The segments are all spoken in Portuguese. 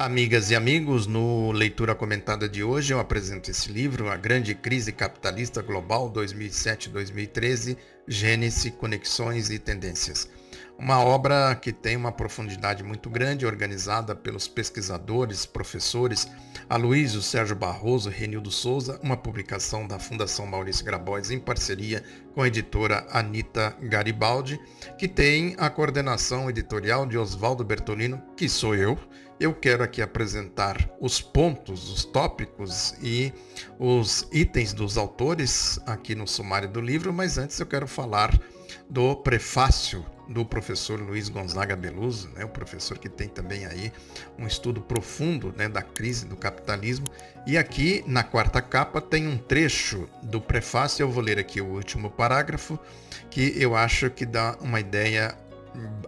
Amigas e amigos, no Leitura Comentada de hoje eu apresento esse livro, A Grande Crise Capitalista Global 2007-2013, Gênese, Conexões e Tendências. Uma obra que tem uma profundidade muito grande, organizada pelos pesquisadores, professores Aloysio Sérgio Barroso e Renildo Souza, uma publicação da Fundação Maurício Grabois em parceria com a editora Anita Garibaldi, que tem a coordenação editorial de Oswaldo Bertolino, que sou eu. Eu quero aqui apresentar os pontos, os tópicos e os itens dos autores aqui no sumário do livro, mas antes eu quero falar do prefácio do professor Luiz Gonzaga Beluso, o professor que tem também aí um estudo profundo da crise do capitalismo. E aqui na quarta capa tem um trecho do prefácio, eu vou ler aqui o último parágrafo, que eu acho que dá uma ideia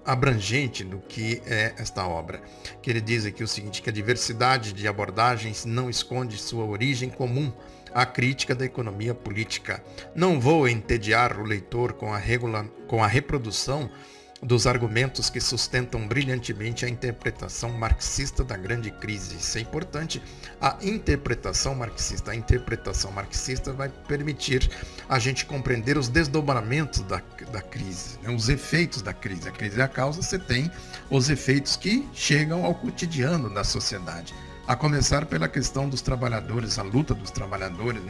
abrangente do que é esta obra, que ele diz aqui o seguinte, que a diversidade de abordagens não esconde sua origem comum, a crítica da economia política. Não vou entediar o leitor com a reprodução dos argumentos que sustentam brilhantemente a interpretação marxista da grande crise. Isso é importante, a interpretação marxista. A interpretação marxista vai permitir a gente compreender os desdobramentos da crise, os efeitos da crise. A crise é a causa, você tem os efeitos que chegam ao cotidiano da sociedade. A começar pela questão dos trabalhadores, a luta dos trabalhadores,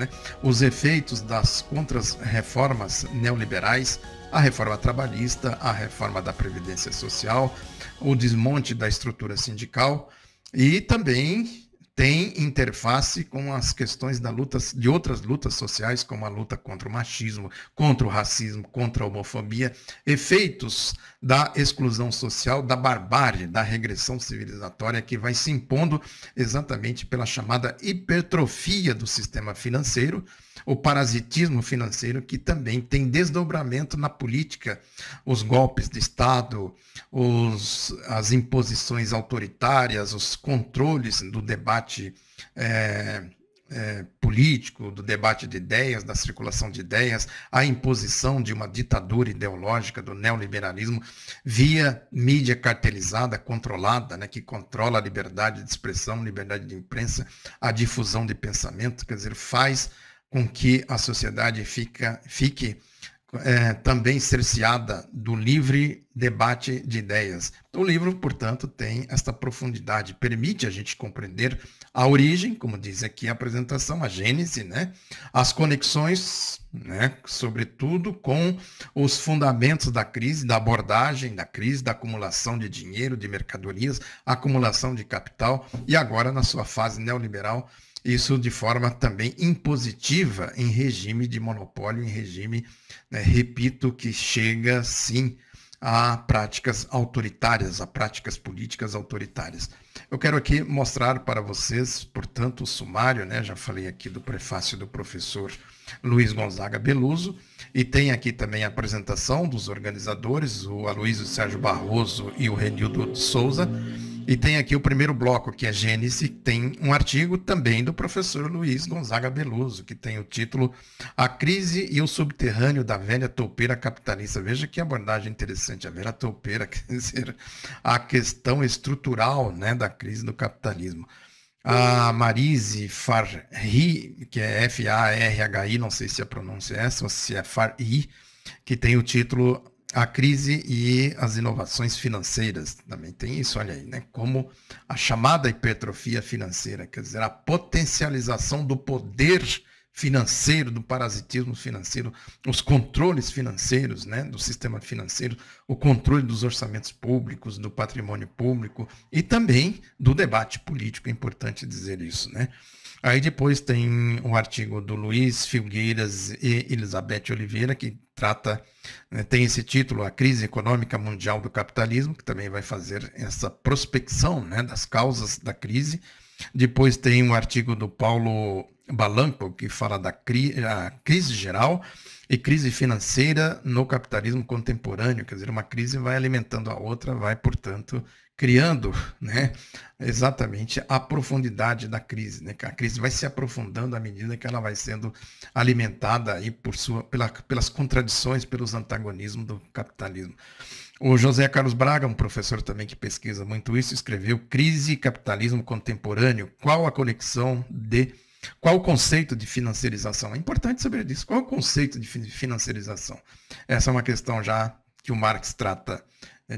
os efeitos das contra-reformas neoliberais, a reforma trabalhista, a reforma da Previdência Social, o desmonte da estrutura sindical e também tem interface com as questões de outras lutas sociais, como a luta contra o machismo, contra o racismo, contra a homofobia, efeitos da exclusão social, da barbárie, da regressão civilizatória que vai se impondo exatamente pela chamada hipertrofia do sistema financeiro, o parasitismo financeiro, que também tem desdobramento na política, os golpes de Estado, as imposições autoritárias, os controles do debate político, do debate de ideias, da circulação de ideias, a imposição de uma ditadura ideológica do neoliberalismo via mídia cartelizada, controlada, que controla a liberdade de expressão, liberdade de imprensa, a difusão de pensamento, quer dizer, faz com que a sociedade fique também cerceada do livre debate de ideias. O livro, portanto, tem esta profundidade, permite a gente compreender a origem, como diz aqui a apresentação, a gênese, as conexões, sobretudo com os fundamentos da crise, da abordagem da crise, da acumulação de dinheiro, de mercadorias, acumulação de capital e agora na sua fase neoliberal, isso de forma também impositiva em regime de monopólio, em regime, repito, que chega sim a práticas autoritárias, a práticas políticas autoritárias. Eu quero aqui mostrar para vocês, portanto, o sumário, já falei aqui do prefácio do professor Luiz Gonzaga Beluso, e tem aqui também a apresentação dos organizadores, o Aloysio Sérgio Barroso e o Renildo Souza. E tem aqui o primeiro bloco, que é Gênese, tem um artigo também do professor Luiz Gonzaga Beluso, que tem o título A Crise e o Subterrâneo da Velha Toupeira Capitalista. Veja que abordagem interessante, a velha toupeira, quer dizer, a questão estrutural da crise do capitalismo. A Marise Farhi, que é F-A-R-H-I, não sei se a pronúncia é essa ou se é Farhi, que tem o título A Crise e as Inovações Financeiras. Também tem isso, olha aí, como a chamada hipertrofia financeira, quer dizer, a potencialização do poder financeiro, do parasitismo financeiro, os controles financeiros, do sistema financeiro, o controle dos orçamentos públicos, do patrimônio público e também do debate político, é importante dizer isso, Aí depois tem um artigo do Luiz Filgueiras e Elizabeth Oliveira, que tem esse título, A Crise Econômica Mundial do Capitalismo, que também vai fazer essa prospecção das causas da crise. Depois tem um artigo do Paulo Balanco, que fala da a crise geral e crise financeira no capitalismo contemporâneo. Quer dizer, uma crise vai alimentando a outra, vai, portanto, criando, né, exatamente a profundidade da crise, né? A crise vai se aprofundando à medida que ela vai sendo alimentada aí pelas contradições, pelos antagonismos do capitalismo. O José Carlos Braga, um professor também que pesquisa muito isso, escreveu Crise e Capitalismo Contemporâneo. Qual o conceito de financiarização? É importante saber disso. Qual é o conceito de financiarização? Essa é uma questão já que o Marx trata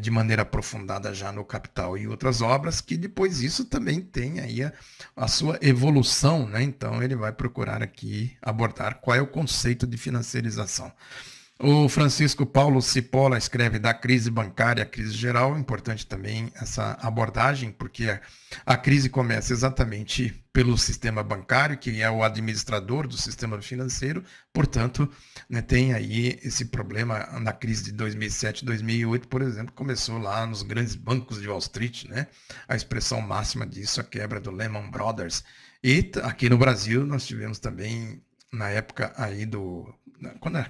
de maneira aprofundada já no Capital e outras obras, que depois isso também tem aí a sua evolução, né? Então ele vai procurar aqui abordar qual é o conceito de financiarização. O Francisco Paulo Cipolla escreve da crise bancária à crise geral. Importante também essa abordagem, porque a crise começa exatamente pelo sistema bancário, que é o administrador do sistema financeiro. Portanto, né, tem aí esse problema na crise de 2007, 2008, por exemplo, começou lá nos grandes bancos de Wall Street, né? A expressão máxima disso, a quebra do Lehman Brothers. E aqui no Brasil nós tivemos também, na época aí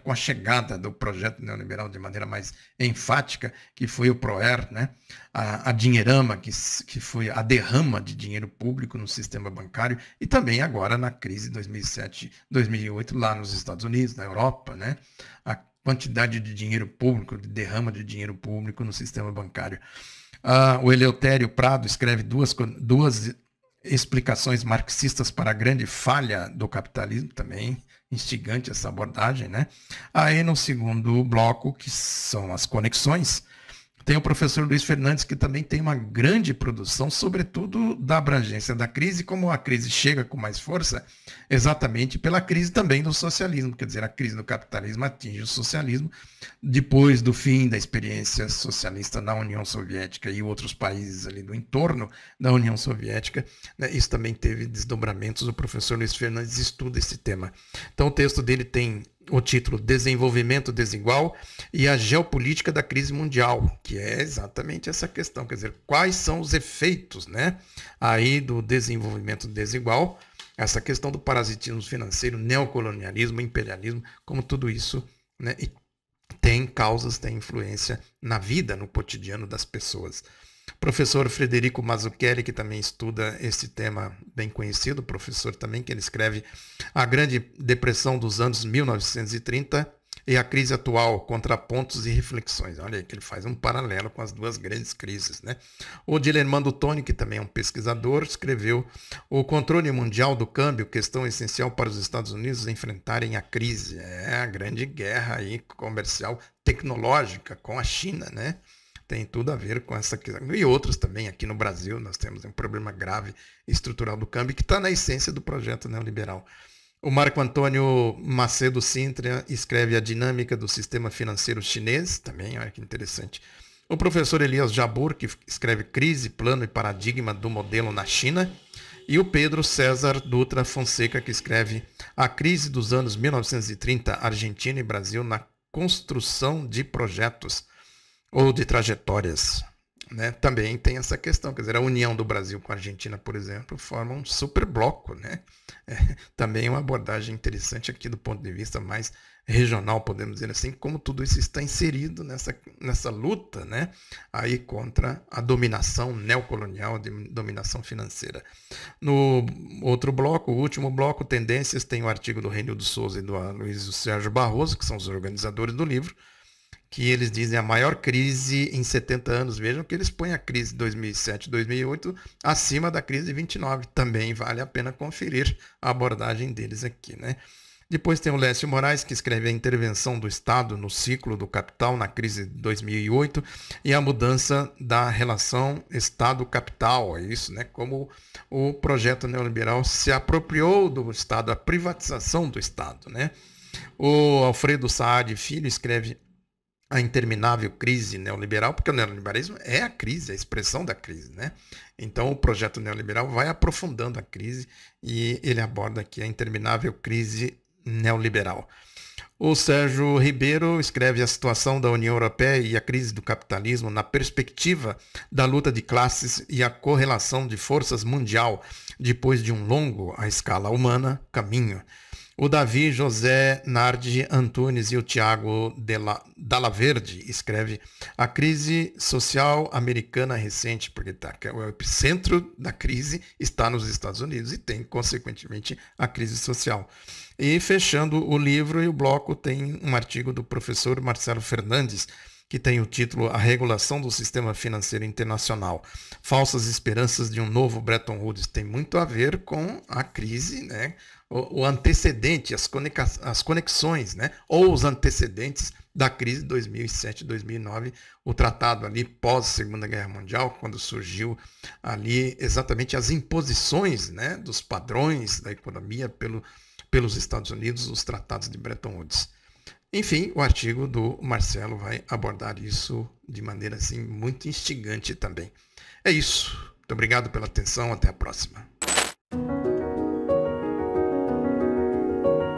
com a chegada do projeto neoliberal de maneira mais enfática, que foi o ProER, né? A dinheirama, que foi a derrama de dinheiro público no sistema bancário, e também agora na crise de 2007, 2008, lá nos Estados Unidos, na Europa, né? A quantidade de dinheiro público, de derrama de dinheiro público no sistema bancário. O Eleutério Prado escreve duas explicações marxistas para a grande falha do capitalismo, também instigante essa abordagem, né? Aí no segundo bloco, que são as conexões, tem o professor Luiz Fernandes, que também tem uma grande produção, sobretudo da abrangência da crise, como a crise chega com mais força, exatamente pela crise também do socialismo, quer dizer, a crise do capitalismo atinge o socialismo, depois do fim da experiência socialista na União Soviética e outros países ali do entorno da União Soviética, né? Isso também teve desdobramentos, o professor Luiz Fernandes estuda esse tema. Então o texto dele tem o título Desenvolvimento Desigual e a Geopolítica da Crise Mundial, que é exatamente essa questão, quer dizer, quais são os efeitos, né, aí do desenvolvimento desigual, essa questão do parasitismo financeiro, neocolonialismo, imperialismo, como tudo isso, né, tem causas, tem influência na vida, no cotidiano das pessoas. Professor Frederico Mazzucchelli, que também estuda esse tema bem conhecido, professor também, que ele escreve A Grande Depressão dos anos 1930 e a Crise Atual, Contrapontos e Reflexões. Olha aí que ele faz um paralelo com as duas grandes crises, né? O Dilermando Toni, que também é um pesquisador, escreveu O Controle Mundial do Câmbio, Questão Essencial para os Estados Unidos enfrentarem a crise. É a grande guerra aí comercial tecnológica com a China, né? Tem tudo a ver com essa questão. E outros também, aqui no Brasil, nós temos um problema grave estrutural do câmbio, que está na essência do projeto neoliberal. O Marco Antônio Macedo Sintra escreve A Dinâmica do Sistema Financeiro Chinês, também, olha que interessante. O professor Elias Jabbour, que escreve Crise, Plano e Paradigma do Modelo na China. E o Pedro César Dutra Fonseca, que escreve A Crise dos anos 1930, Argentina e Brasil na Construção de Projetos ou de trajetórias, né? Também tem essa questão, quer dizer, a união do Brasil com a Argentina, por exemplo, forma um super bloco, né? Também uma abordagem interessante aqui do ponto de vista mais regional, podemos dizer assim, como tudo isso está inserido nessa luta, né? Aí contra a dominação neocolonial, a dominação financeira. No outro bloco, o último bloco, Tendências, tem o artigo do Renildo Souza e do Aloysio Sérgio Barroso, que são os organizadores do livro, que eles dizem a maior crise em 70 anos. Vejam que eles põem a crise de 2007, 2008 acima da crise de 29. Também vale a pena conferir a abordagem deles aqui, né? Depois tem o Lécio Moraes, que escreve a intervenção do Estado no ciclo do capital na crise de 2008 e a mudança da relação Estado-capital. É isso, né? Como o projeto neoliberal se apropriou do Estado, a privatização do Estado, né? O Alfredo Saad Filho escreve A Interminável Crise Neoliberal, porque o neoliberalismo é a crise, a expressão da crise, né? Então o projeto neoliberal vai aprofundando a crise e ele aborda aqui a interminável crise neoliberal. O Sérgio Ribeiro escreve a situação da União Europeia e a crise do capitalismo na perspectiva da luta de classes e a correlação de forças mundial depois de um longo, à escala humana, caminho. O Davi José Nardi Antunes e o Tiago Dalla Verde escreve a crise social americana recente, porque o epicentro da crise está nos Estados Unidos e tem, consequentemente, a crise social. E fechando o livro e o bloco tem um artigo do professor Marcelo Fernandes, que tem o título A Regulação do Sistema Financeiro Internacional. Falsas esperanças de um novo Bretton Woods. Tem muito a ver com a crise, né? O antecedente, as conexões, né? Ou os antecedentes da crise de 2007, 2009, o tratado ali pós Segunda Guerra Mundial, quando surgiu ali exatamente as imposições, né, dos padrões da economia pelos Estados Unidos, os tratados de Bretton Woods. Enfim, o artigo do Marcelo vai abordar isso de maneira assim muito instigante também. É isso. Muito obrigado pela atenção. Até a próxima.